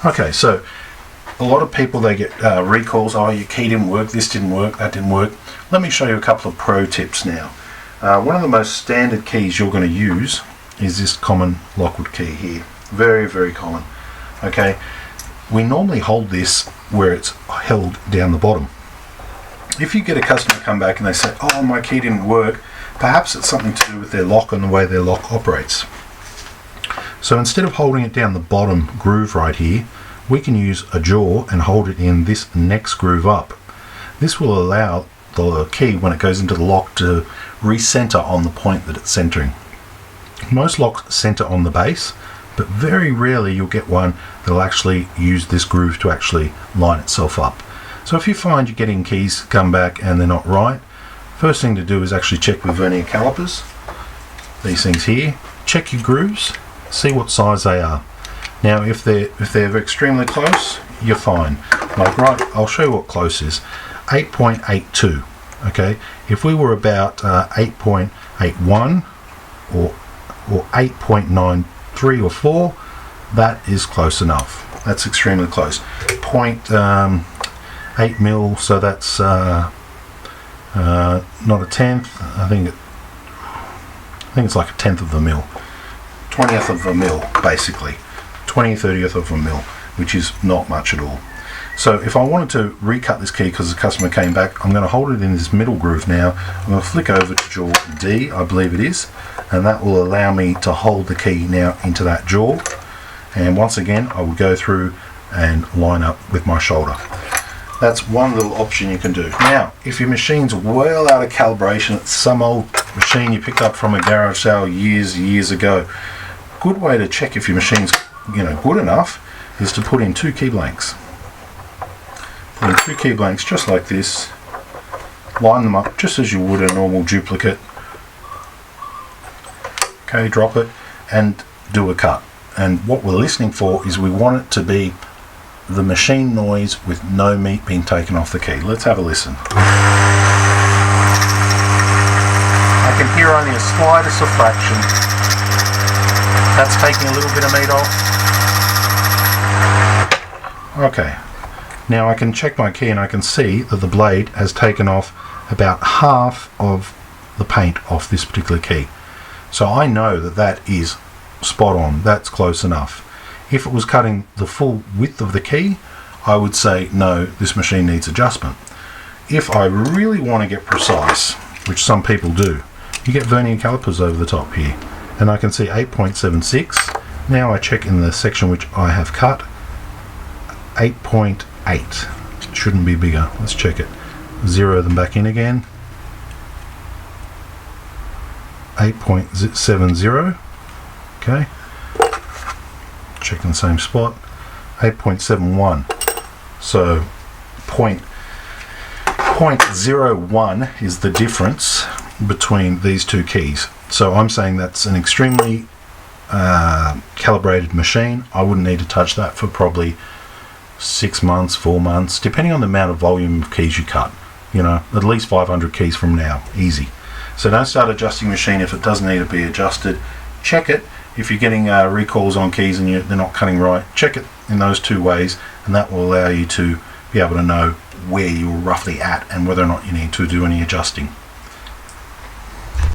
Okay, so a lot of people, they get recalls. Oh, your key didn't work, this didn't work, that didn't work. Let me show you a couple of pro tips now. One of the most standard keys you're going to use is this common Lockwood key here. Very, very common. Okay, we normally hold this where it's held down the bottom. If you get a customer come back and they say, oh, my key didn't work, perhaps it's something to do with their lock and the way their lock operates. So instead of holding it down the bottom groove right here, we can use a jaw and hold it in this next groove up. This will allow the key, when it goes into the lock, to recenter on the point that it's centering. Most locks center on the base, but very rarely you'll get one that'll actually use this groove to actually line itself up. So if you find you're getting keys come back and they're not right, first thing to do is actually check with vernier calipers. These things here, check your grooves, see what size they are. Now if they're extremely close, you're fine. Like right, I'll show you what close is. 8.82. Okay, if we were about 8.81 or 8.93 or 4, that is close enough. That's extremely close. 0.8 mil, so that's not a tenth. I think it's like a tenth of a mil, 20th of a mil, basically 20-30th of a mil, which is not much at all. So if I wanted to recut this key because the customer came back, I'm going to hold it in this middle groove now. I'm going to flick over to jaw D, I believe it is, and that will allow me to hold the key now into that jaw. And once again, I will go through and line up with my shoulder. That's one little option you can do. Now, if your machine's well out of calibration, it's some old machine you picked up from a garage sale years ago, good way to check if your machine's good enough is to put in 2 key blanks. Put in 2 key blanks just like this, line them up just as you would a normal duplicate. Okay, drop it and do a cut. And what we're listening for is we want it to be the machine noise with no meat being taken off the key. Let's have a listen. I can hear only a slightest of fraction. That's taking a little bit of meat off. Okay, now I can check my key and I can see that the blade has taken off about half of the paint off this particular key. So I know that that is spot on, that's close enough. If it was cutting the full width of the key, I would say no, this machine needs adjustment. If I really want to get precise, which some people do, you get vernier calipers over the top here, and I can see 8.76. Now I check in the section which I have cut, 8.8. Shouldn't be bigger. Let's check it. Zero them back in again. 8.70. Okay. Check in the same spot. 8.71. So 0.01 is the difference between these 2 keys. So I'm saying that's an extremely calibrated machine. I wouldn't need to touch that for probably 6 months, 4 months, depending on the amount of volume of keys you cut. At least 500 keys from now, easy. So don't start adjusting your machine if it doesn't need to be adjusted. Check it. If you're getting recalls on keys and they're not cutting right, check it in those 2 ways, and that will allow you to be able to know where you're roughly at and whether or not you need to do any adjusting.